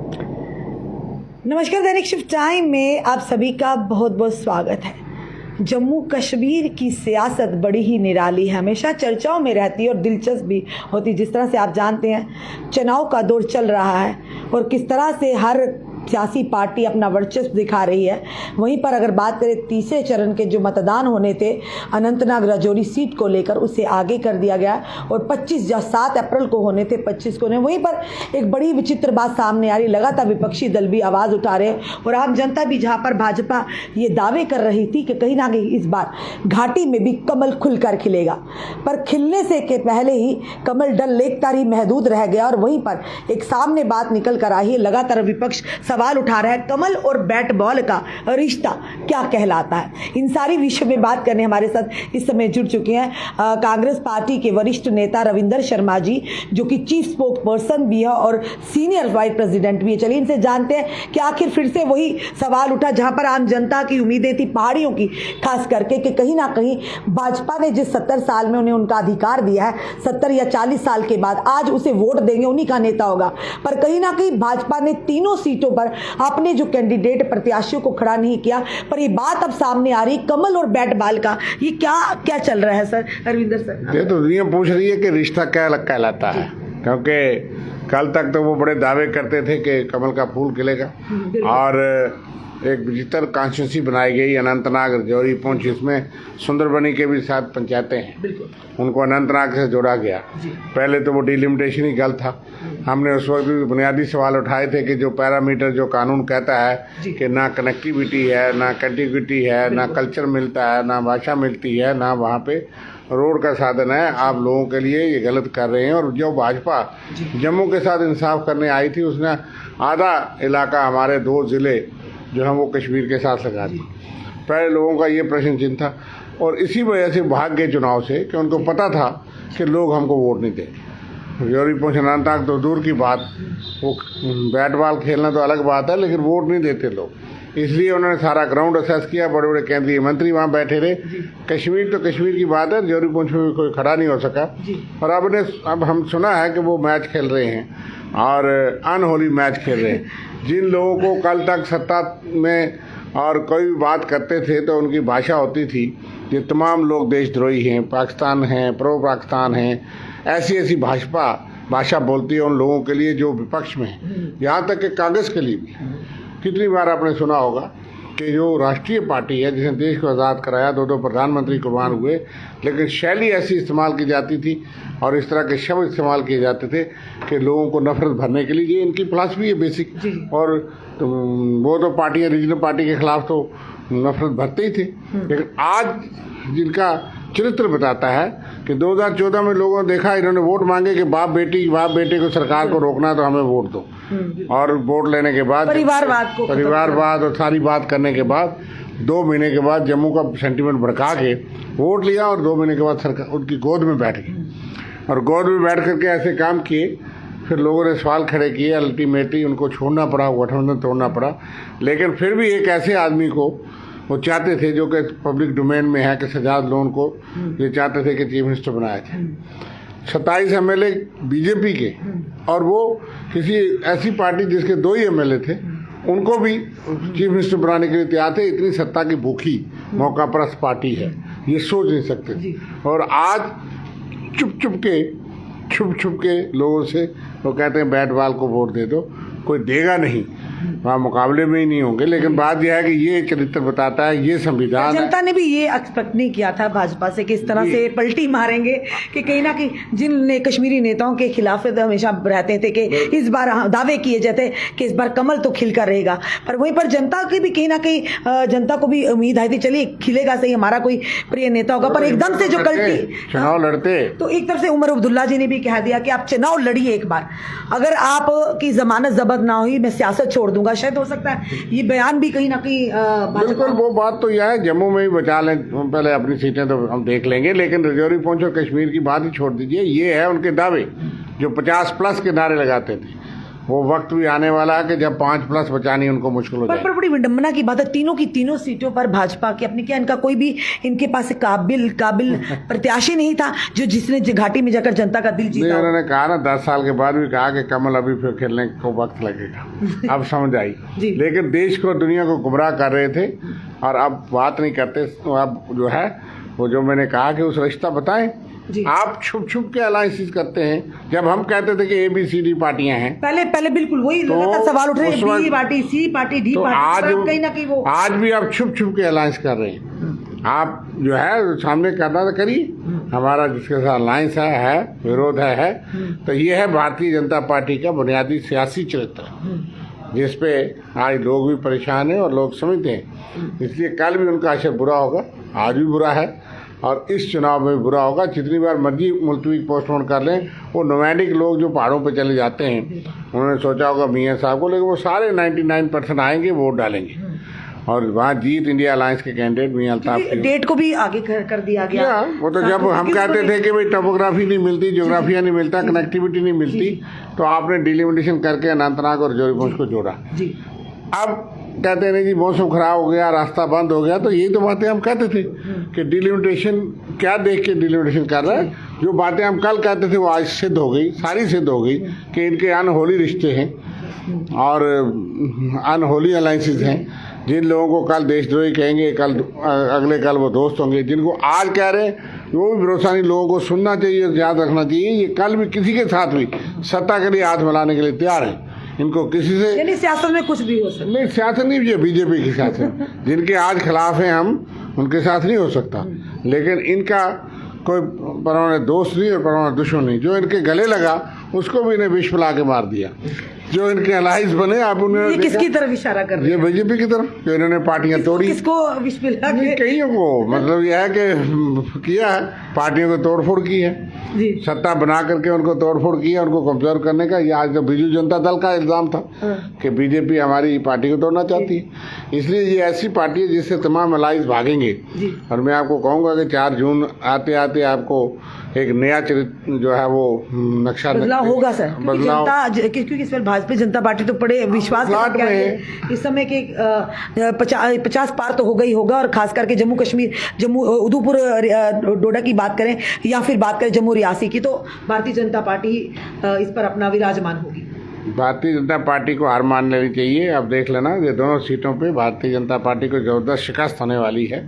नमस्कार, दैनिक shift time में आप सभी का बहुत बहुत स्वागत है। जम्मू कश्मीर की सियासत बड़ी ही निराली है, हमेशा चर्चाओं में रहती है और दिलचस्प भी होती। जिस तरह से आप जानते हैं चुनाव का दौर चल रहा है और किस तरह से हर सियासी पार्टी अपना वर्चस्व दिखा रही है। वहीं पर अगर बात करें तीसरे चरण के जो मतदान होने थे अनंतनाग राजौरी सीट को लेकर, उसे आगे कर दिया गया और 7 अप्रैल को होने थे, 25 को नहीं। वहीं पर एक बड़ी विचित्र बात सामने आ रही, लगातार विपक्षी दल भी आवाज़ उठा रहे और आम जनता भी, जहां पर भाजपा ये दावे कर रही थी कि कहीं ना कहीं इस बार घाटी में भी कमल खुलकर खिलेगा, पर खिलने से के पहले ही कमल डल लेक तारी महदूद रह गया। और वहीं पर एक सामने बात निकल कर आई है, लगातार विपक्ष सवाल उठा रहा है कमल और बैट बॉल का रिश्ता क्या कहलाता है। इन सारी विषयों में बात करने हमारे साथ इस समय जुड़ चुके हैं कांग्रेस पार्टी के वरिष्ठ नेता रविंदर शर्मा जी, जो कि चीफ स्पोक्स पर्सन भी है और सीनियर वाइस प्रेसिडेंट भी है। चलिए इनसे जानते हैं कि आखिर फिर से वही सवाल उठा जहां पर आम जनता की उम्मीदें थी, पहाड़ियों की खास करके, कि कहीं ना कहीं भाजपा ने जिस 70 साल में उन्हें उनका अधिकार दिया है, 70 या 40 साल के बाद आज उसे वोट देंगे, उन्हीं का नेता होगा। पर कहीं ना कहीं भाजपा ने तीनों सीटों पर अपने जो कैंडिडेट प्रत्याशियों को खड़ा नहीं किया। पर ये बात अब सामने आ रही, कमल और बैट बॉल का ये क्या चल रहा है सर रविंदर सर? ये तो दुनिया पूछ रही है कि रिश्ता क्या कहलाता है, क्योंकि कल तक तो वो बड़े दावे करते थे कि कमल का फूल खिलेगा और एक विचित्र कॉन्स्टिट्यूंसी बनाई गई अनंतनाग राजौरी पुंछ, जिसमें सुंदरबनी के भी साथ पंचायतें हैं, उनको अनंतनाग से जोड़ा गया। पहले तो वो डिलिमिटेशन ही गलत था। हमने उस वक्त भी बुनियादी सवाल उठाए थे कि जो पैरामीटर जो कानून कहता है कि ना कनेक्टिविटी है, ना कंटिग्यूटी है, ना कल्चर मिलता है, ना भाषा मिलती है, ना वहाँ पे रोड का साधन है, आप लोगों के लिए ये गलत कर रहे हैं। और जो भाजपा जम्मू के साथ इंसाफ करने आई थी, उसने आधा इलाका, हमारे 2 ज़िले जो है वो कश्मीर के साथ लगा दी। पहले लोगों का ये प्रश्न चिन्ह था और इसी वजह से भाग गए चुनाव से कि उनको पता था कि लोग हमको वोट नहीं देंगे। राजौरी पुंछ अनंतनाग तो दूर की बात, वो बैट बॉल खेलना तो अलग बात है, लेकिन वोट नहीं देते लोग। इसलिए उन्होंने सारा ग्राउंड असेस किया, बड़े बड़े केंद्रीय मंत्री वहाँ बैठे रहे। कश्मीर तो कश्मीर की बात है, राजौरी पुंछ में कोई खड़ा नहीं हो सका। और अब हम सुना है कि वो मैच खेल रहे हैं और अनहोली मैच खेल रहे हैं। जिन लोगों को कल तक सत्ता में और कोई भी बात करते थे तो उनकी भाषा होती थी, ये तमाम लोग देशद्रोही हैं, पाकिस्तान हैं, प्रो पाकिस्तान हैं, ऐसी भाषा बोलती है उन लोगों के लिए जो विपक्ष में है, यहाँ तक कि कांग्रेस के लिए भी। कितनी बार आपने सुना होगा कि जो राष्ट्रीय पार्टी है जिसने देश को आज़ाद कराया, 2 प्रधानमंत्री कुर्बान हुए, लेकिन शैली ऐसी इस्तेमाल की जाती थी और इस तरह के शब्द इस्तेमाल किए जाते थे कि लोगों को नफरत भरने के लिए। ये इनकी फिलॉसफी है बेसिक। और वो तो पार्टियाँ, रीजनल पार्टी के खिलाफ तो नफरत भरते ही थे, लेकिन आज जिनका चरित्र बताता है कि 2014 में लोगों ने देखा, इन्होंने वोट मांगे कि बाप बेटे को सरकार को रोकना तो हमें वोट दो, और वोट लेने के बाद परिवारवाद और सारी बात करने के बाद 2 महीने के बाद जम्मू का सेंटीमेंट भड़का के वोट लिया और 2 महीने के बाद सरकार उनकी गोद में बैठ गई और गोद में बैठ करके ऐसे काम किए। फिर लोगों ने सवाल खड़े किए, अल्टीमेटली उनको छोड़ना पड़ा, गठबंधन तोड़ना पड़ा। लेकिन फिर भी एक ऐसे आदमी को वो चाहते थे जो कि पब्लिक डोमेन में है कि सजाद लोन को ये चाहते थे कि चीफ मिनिस्टर बनाए थे। 27 MLA बीजेपी के, और वो किसी ऐसी पार्टी जिसके 2 ही MLA थे, उनको भी चीफ मिनिस्टर बनाने के लिए तैयार थे। इतनी सत्ता की भूखी मौका परस्त पार्टी है, ये सोच नहीं सकते। और आज छुप छुप के लोगों से वो कहते हैं बैट बॉल को वोट दे दो, कोई देगा नहीं, वहाँ मुकाबले में ही नहीं होंगे। लेकिन बात यह है कि ये चरित्र बताता है, ये संविधान। जनता ने भी ये एक्सपेक्ट नहीं किया था भाजपा से कि इस तरह से पलटी मारेंगे, कि कहीं ना कहीं जिन कश्मीरी नेताओं के खिलाफ हमेशा रहते थे कि इस बार दावे किए जाते कि इस बार कमल तो खिलकर रहेगा, पर वहीं पर जनता की भी कहीं ना कहीं जनता को भी उम्मीद आई थी चलिए खिलेगा सही, हमारा कोई प्रिय नेता होगा। पर एकदम से जो कल्टी चुनाव लड़ते, तो एक तरफ से उमर अब्दुल्ला जी ने भी कह दिया कि आप चुनाव लड़िए एक बार, अगर आपकी जमानत जब्त ना हुई मैं सियासत छोड़ दूंगा। शायद हो सकता है ये बयान भी कहीं ना कहीं बिल्कुल वो बात तो यह है, जम्मू में ही बचा लें पहले अपनी सीटें तो हम देख लेंगे, लेकिन राजौरी पुंछ और कश्मीर की बात ही छोड़ दीजिए। ये है उनके दावे जो 50+ के नारे लगाते थे। वो वक्त भी आने वाला है कि जब 5+ बचानी उनको मुश्किल हो जाए। पर बड़ी विडंबना की बात है, तीनों की तीनों सीटों पर भाजपा की अपनी, क्या इनका कोई भी इनके पास काबिल प्रत्याशी नहीं था जो जिसने घाटी में जाकर जनता का दिल जीता? उन्होंने कहा ना 10 साल के बाद भी कहा कि कमल अभी फिर खेलने को वक्त लगेगा। अब समझ आई। लेकिन देश को दुनिया को गुमराह कर रहे थे और अब बात नहीं करते। अब जो है वो जो मैंने कहा कि उस रिश्ता बताएं। आप छुप छुप के अलायंसेस करते हैं। जब हम कहते थे कि ABCD पार्टियां हैं, पहले बिल्कुल वही लगातार सवाल उठ रहे हैं, B party, C party, D party, कहीं ना कहीं वो आज भी आप छुप छुप के अलायंस कर रहे हैं। आप जो है सामने करना तो करिए, हमारा जिसके साथ अलायंस है विरोध है। तो ये है भारतीय जनता पार्टी का बुनियादी सियासी चरित्र, जिसपे आज लोग भी परेशान हैं और लोग समझते हैं। इसलिए कल भी उनका असर बुरा होगा, आज भी बुरा है और इस चुनाव में भी बुरा होगा। जितनी बार मर्जी मुलतवी पोस्टपोन कर लें, वो नोमैडिक लोग जो पहाड़ों पे चले जाते हैं, उन्होंने सोचा होगा मियाँ साहब को, लेकिन वो सारे 99% आएंगे, वोट डालेंगे और वहाँ जीत इंडिया अलायंस के कैंडिडेट मियाँ अल्ताफ की। डेट को भी आगे कर दिया गया। वो तो जब हम कहते थे कि भाई टोपोग्राफी नहीं मिलती, ज्योग्राफिया नहीं मिलता, कनेक्टिविटी नहीं मिलती, तो आपने डिलिमिटेशन करके अनंतनाग और जोरीपुंज को जोड़ा। अब कहते नहीं जी मौसम खराब हो गया, रास्ता बंद हो गया। तो यही तो बातें हम कहते थे कि डिलिमिटेशन क्या देख के डिलिमिटेशन कर रहा है। जो बातें हम कल कहते थे वो आज सिद्ध हो गई, सारी सिद्ध हो गई कि इनके अनहोली रिश्ते हैं और अनहोली अलायंसेस हैं। जिन लोगों को कल देशद्रोही कहेंगे, कल अगले कल वो दोस्त होंगे। जिनको आज कह रहे हैं वो भी भरोसा नहीं। लोगों को सुनना चाहिए, याद रखना चाहिए, ये कल भी किसी के साथ भी सत्ता के लिए हाथ मिलाने के लिए तैयार है। इनको किसी से, यानी सियासत में कुछ भी हो सकता नहीं, सियासत नहीं, ये बीजेपी की सियासत जिनके आज खिलाफ हैं हम, उनके साथ नहीं हो सकता। लेकिन इनका कोई परमानेंट दोस्त नहीं और परमानेंट दुश्मन नहीं। जो इनके गले लगा उसको भी इन्हें विष पिला के मार दिया। जो इनके अलायंस बने, आप उन्हें किसकी तरफ इशारा कर रहे हैं? ये बीजेपी की तरफ, जो इन्होंने पार्टियां तोड़ी। किसको विष पिला के? कईयों को, मतलब यह है कि किया है, पार्टियों को तोड़फोड़ की है, सत्ता बना करके उनको तोड़फोड़ किया, उनको कमजोर करने का। ये आज तो बीजू जनता दल का इल्जाम था कि बीजेपी हमारी पार्टी को तोड़ना चाहती है। इसलिए ये ऐसी पार्टी है जिससे तमाम अलायंस भागेंगे। और मैं आपको कहूँगा कि 4 जून आते आते आपको एक नया चरित्र जो है वो नक्शा बदलाव होगा सर, क्योंकि इस पर भारतीय जनता पार्टी तो बड़े विश्वास के है इस समय के 50 पार तो होगा ही होगा। और खास करके जम्मू कश्मीर, जम्मू उधमपुर डोडा की बात करें या फिर बात करें जम्मू रियासी की, तो भारतीय जनता पार्टी इस पर अपना विराजमान होगी। भारतीय जनता पार्टी को हार मान लेनी चाहिए। अब देख लेना, ये दोनों सीटों पे भारतीय जनता पार्टी को जबरदस्त शिकस्त होने वाली है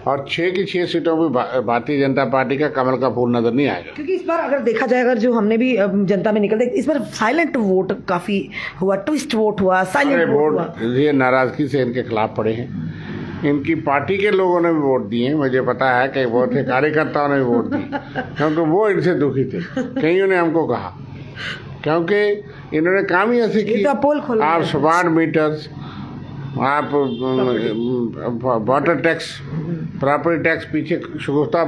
और 6 की 6 सीटों पे भारतीय जनता पार्टी का कमल का फूल नजर नहीं आएगा। क्योंकि इस बार अगर देखा जाए, अगर जो हमने भी जनता में निकलते, इस बार साइलेंट वोट काफी हुआ, ट्विस्ट वोट हुआ, साइलेंट वोट हुआ। ये नाराजगी से इनके खिलाफ पड़े हैं। इनकी पार्टी के लोगों ने भी वोट दिए, मुझे पता है कि बहुत से कार्यकर्ताओं ने भी वोट दिए, क्योंकि वो इनसे दुखी थे। कईयों ने हमको कहा, क्योंकि इन्होंने काम ही ऐसे किया। आप स्मार्ट मीटर्स, आप वाटर टैक्स, प्रॉपर्टी टैक्स पीछे शुगुफ्ता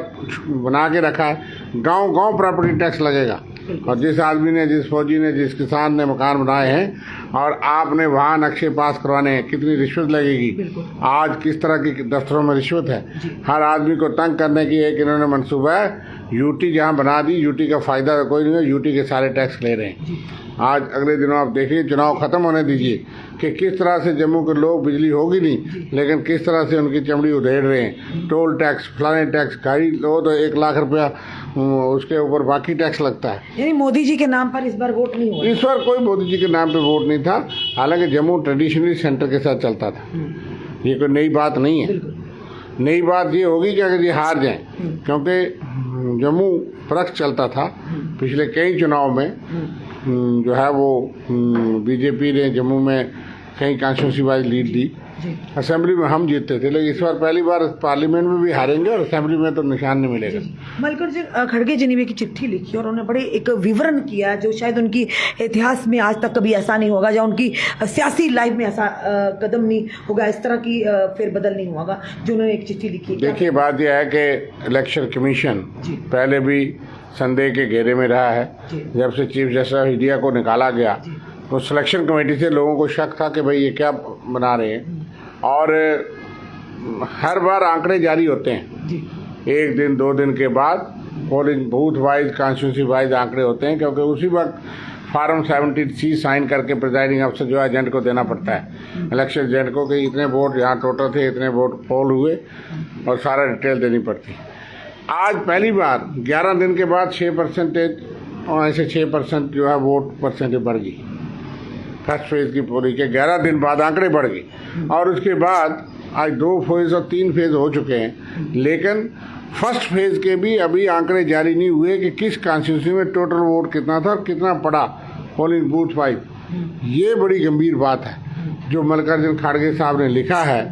बना के रखा है। गांव गांव प्रॉपर्टी टैक्स लगेगा और जिस आदमी ने, जिस फौजी ने, जिस किसान ने मकान बनाए हैं और आपने वहाँ नक्शे पास करवाने हैं, कितनी रिश्वत लगेगी। आज किस तरह की दफ्तरों में रिश्वत है। हर आदमी को तंग करने की एक इन्होंने मनसूबा है। यूटी जहाँ बना दी, यूटी का फायदा कोई नहीं है, यूटी के सारे टैक्स ले रहे हैं। आज अगले दिनों आप देखिए, चुनाव खत्म होने दीजिए कि किस तरह से जम्मू के लोग, बिजली होगी नहीं, लेकिन किस तरह से उनकी चमड़ी उधेड़ रहे हैं। टोल टैक्स, फलाने टैक्स, गाड़ी लो तो 1 लाख रुपया उसके ऊपर बाकी टैक्स लगता है। यानी मोदी जी के नाम पर इस बार वोट नहीं हुआ? इस बार कोई मोदी जी के नाम पे वोट नहीं था। हालांकि जम्मू ट्रेडिशनली सेंटर के साथ चलता था, ये कोई नई बात नहीं है। नई बात ये होगी कि अगर ये हार जाए, क्योंकि जम्मू फर्क चलता था पिछले कई चुनाव में। जो है वो बीजेपी ने जम्मू में कई कॉन्स्टिट्यूंसी वाइज लीड दी। असेंबली में हम जीतते थे, लेकिन इस बार पहली बार पार्लियामेंट में भी हारेंगे और असेंबली में तो निशान नहीं मिलेगा। मल्लिकार्जुन खड़गे जी ने भी एक चिट्ठी लिखी और उन्होंने बड़े एक विवरण किया जो शायद उनकी इतिहास में आज तक कभी ऐसा नहीं होगा, या उनकी सियासी लाइफ में ऐसा कदम नहीं होगा, इस तरह की फेरबदल नहीं होगा, जो उन्होंने एक चिट्ठी लिखी। देखिए, बात यह है कि इलेक्शन कमीशन पहले भी संदेह के घेरे में रहा है। जब से चीफ जस्टिस ऑफ इंडिया को निकाला गया तो सिलेक्शन कमेटी से लोगों को शक था कि भाई ये क्या बना रहे हैं। और हर बार आंकड़े जारी होते हैं, 1 दिन 2 दिन के बाद polling booth wise, constituency wise आंकड़े होते हैं, क्योंकि उसी वक्त फार्म 70C साइन करके प्रिजाइडिंग अफसर जो है एजेंट को देना पड़ता है, इलेक्शन एजेंट को, कि इतने वोट यहाँ टोटल थे, इतने वोट पोल हुए, और सारा डिटेल देनी पड़ती है। आज पहली बार 11 दिन के बाद 6% और ऐसे 6% जो है वोट परसेंटेज बढ़ गई। फर्स्ट फेज की पूरी के 11 दिन बाद आंकड़े बढ़ गए, और उसके बाद आज 2 फेज और 3 फेज हो चुके हैं, लेकिन फर्स्ट फेज के भी अभी आंकड़े जारी नहीं हुए कि किस कॉन्स्टिट्यूंसी में टोटल वोट कितना था और कितना पड़ा पोलिंग बूथ वाइज। ये बड़ी गंभीर बात है जो मल्लिकार्जुन खड़गे साहब ने लिखा है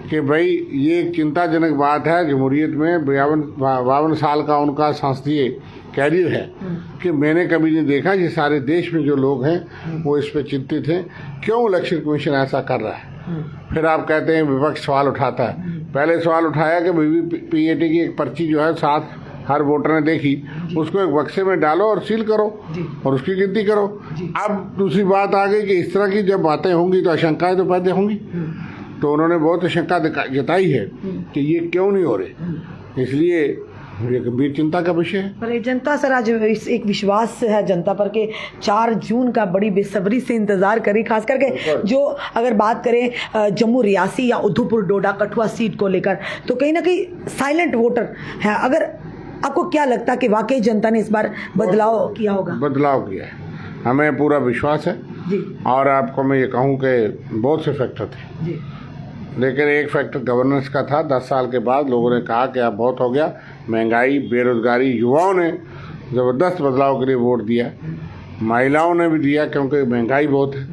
कि भाई ये चिंताजनक बात है। जमहूरियत में 52 साल का उनका संसदीय कैरियर है कि मैंने कभी नहीं देखा कि सारे देश में जो लोग हैं वो इस पर चिंतित हैं, क्यों इलेक्शन कमीशन ऐसा कर रहा है। फिर आप कहते हैं विपक्ष सवाल उठाता है। पहले सवाल उठाया कि वीवीपीएटी की एक पर्ची जो है साथ हर वोटर ने देखी, उसको एक बक्से में डालो और सील करो और उसकी गिनती करो। अब दूसरी बात आ गई कि इस तरह की जब बातें होंगी तो आशंकाएं तो पैदा होंगी, तो उन्होंने बहुत आशंका जताई है कि ये क्यों नहीं हो रहे, इसलिए ये गंभीर चिंता का विषय है। पर जनता सर आज एक विश्वास है जनता पर कि 4 जून का बड़ी बेसब्री से इंतजार करें, खास करके जो अगर बात करें जम्मू रियासी या उधमपुर डोडा कठुआ सीट को लेकर, तो कहीं ना कहीं साइलेंट वोटर है। अगर आपको क्या लगता है कि वाकई जनता ने इस बार बदलाव किया होगा? बदलाव किया है, हमें पूरा विश्वास है जी। और आपको मैं ये कहूँ कि बहुत से फैक्टर थे जी, लेकिन एक फैक्टर गवर्नेंस का था। 10 साल के बाद लोगों ने कहा कि अब बहुत हो गया, महंगाई, बेरोजगारी, युवाओं ने ज़बरदस्त बदलाव के लिए वोट दिया, महिलाओं ने भी दिया क्योंकि महंगाई बहुत है,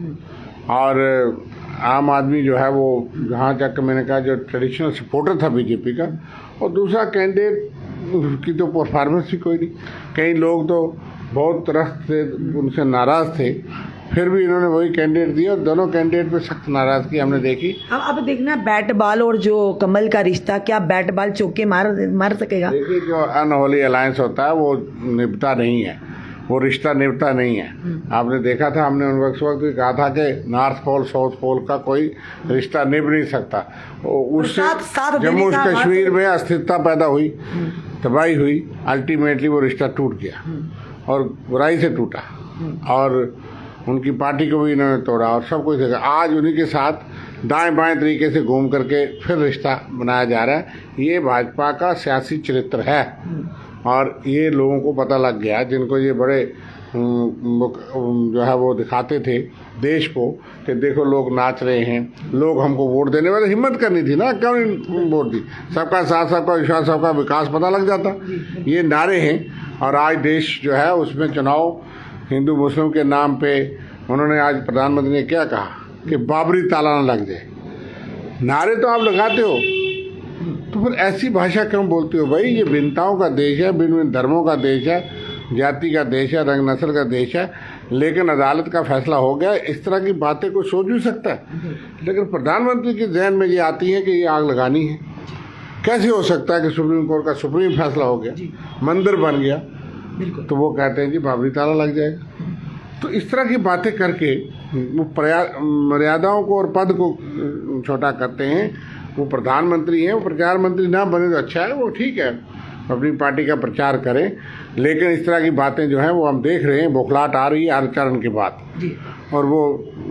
और आम आदमी जो है वो जहाँ तक मैंने कहा जो ट्रेडिशनल सपोर्टर था बीजेपी का, और दूसरा कैंडिडेट की तो परफॉर्मेंस भी कोई नहीं। कई लोग तो बहुत तरह से उनसे नाराज़ थे, फिर भी इन्होंने वही कैंडिडेट दिया, और दोनों कैंडिडेट पे सख्त नाराजगी हमने देखी। अब देखना बैट बॉल और जो कमल का रिश्ता, क्या बैट बॉल चौके मार सकेगा? देखिए, जो अनहोली अलायंस होता है वो निभता नहीं है, वो रिश्ता निभता नहीं है। आपने देखा था, हमने उस वक्त भी कहा था कि नॉर्थ पोल साउथ पोल का कोई रिश्ता निभ नहीं सकता। उससे जम्मू कश्मीर में अस्थिरता पैदा हुई, तबाही हुई, अल्टीमेटली वो रिश्ता टूट गया और बुराई से टूटा, और उनकी पार्टी को भी इन्होंने तोड़ा और सब कुछ देखा। आज उन्हीं के साथ दाएं बाएं तरीके से घूम करके फिर रिश्ता बनाया जा रहा है। ये भाजपा का सियासी चरित्र है, और ये लोगों को पता लग गया, जिनको ये बड़े जो है वो दिखाते थे देश को कि देखो लोग नाच रहे हैं, लोग हमको वोट देने वाले, हिम्मत करनी थी ना, क्यों नहीं वोट दी। सबका साथ, सबका विश्वास, सबका विकास पता लग जाता। ये नारे हैं, और आज देश जो है उसमें चुनाव हिंदू मुस्लिम के नाम पे उन्होंने, आज प्रधानमंत्री ने क्या कहा कि बाबरी ताला न लग जाए। नारे तो आप लगाते हो, तो फिर ऐसी भाषा क्यों बोलते हो? भाई ये भिन्नताओं का देश है, भिन्न भिन्न धर्मों का देश है, जाति का देश है, रंग नस्ल का देश है, लेकिन अदालत का फैसला हो गया। इस तरह की बातें कोई सोच भी सकता है, लेकिन प्रधानमंत्री के जहन में ये आती है कि ये आग लगानी है। कैसे हो सकता है कि सुप्रीम कोर्ट का सुप्रीम फैसला हो गया, मंदिर बन गया, तो वो कहते हैं जी बाबरी ताला लग जाएगा। तो इस तरह की बातें करके वो मर्यादाओं को और पद को छोटा करते हैं। वो प्रधानमंत्री हैं, वो प्रचार मंत्री ना बने तो अच्छा है, वो ठीक है, अपनी पार्टी का प्रचार करें, लेकिन इस तरह की बातें जो हैं वो हम देख रहे हैं, बौखलाहट आ रही है आचरण के बाद जी। और वो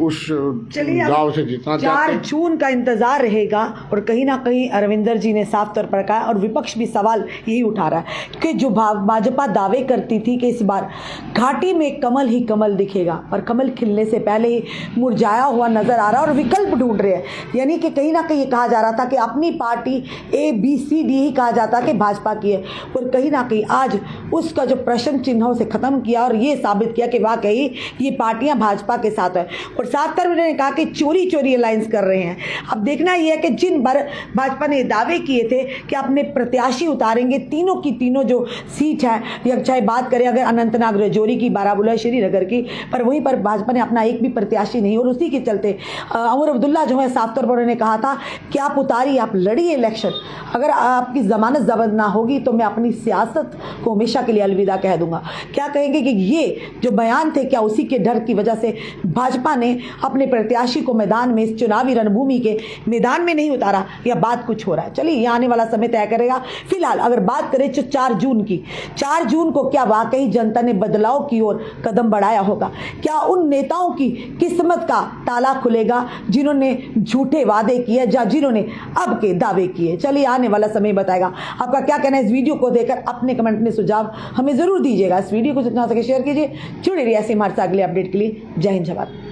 उस गांव से जितना 4 जून का इंतजार रहेगा, और कहीं ना कहीं अरविंदर जी ने साफ तौर पर कहा, और विपक्ष भी सवाल यही उठा रहा है कि जो भाजपा दावे करती थी कि इस बार घाटी में कमल ही कमल दिखेगा, और कमल खिलने से पहले ही मुरझाया हुआ नजर आ रहा है, और विकल्प ढूंढ रहे हैं। यानी कि कहीं ना कहीं ये कहा जा रहा था कि अपनी पार्टी ABCD ही कहा जाता कि भाजपा की है, और कहीं ना कहीं आज उसका जो प्रश्न चिन्हों से खत्म किया और ये साबित किया कि वाकई ये पार्टियां भाजपा के साथ है। और साथ कर उन्होंने कहा कि चोरी चोरी अलायंस कर रहे हैं। अब देखना यह है कि जिन बार भाजपा ने दावे किए थे कि अपने प्रत्याशी उतारेंगे, तीनों की तीनों जो सीट है, या चाहे बात करें अगर अनंतनाग राजौरी की, बारामूला, श्रीनगर की, पर वहीं पर भाजपा ने अपना एक भी प्रत्याशी नहीं, और उसी के चलते उमर अब्दुल्ला जो है साफ तौर पर उन्होंने कहा था कि आप उतारिए, आप लड़िए इलेक्शन, अगर आपकी जमानत जब्त ना होगी तो मैं अपनी सियासत को हमेशा के लिए अलविदा कह दूंगा। क्या कहेंगे कि ये जो बयान थे, क्या उसी के डर की वजह से भाजपा ने अपने प्रत्याशी को मैदान में, इस चुनावी रणभूमि के मैदान में नहीं उतारा, या बात कुछ हो रहा है। चलिए ये आने वाला समय तय करेगा। फिलहाल अगर बात करें 4 जून की, 4 जून को क्या वाकई जनता ने बदलाव की ओर कदम बढ़ाया होगा? क्या उन नेताओं की किस्मत का ताला खुलेगा जिन्होंने झूठे वादे किए या जिन्होंने अब के दावे किए? चलिए आने वाला समय बताएगा। आपका क्या कहना है इस वीडियो को देखकर? अपने कमेंट में सुझाव हमें जरूर दीजिएगा। इस वीडियो को जितना हो सके शेयर कीजिए। जुड़े रहिए ऐसे हमारे साथ अगले अपडेट के लिए। जय हिंद, जय भारत।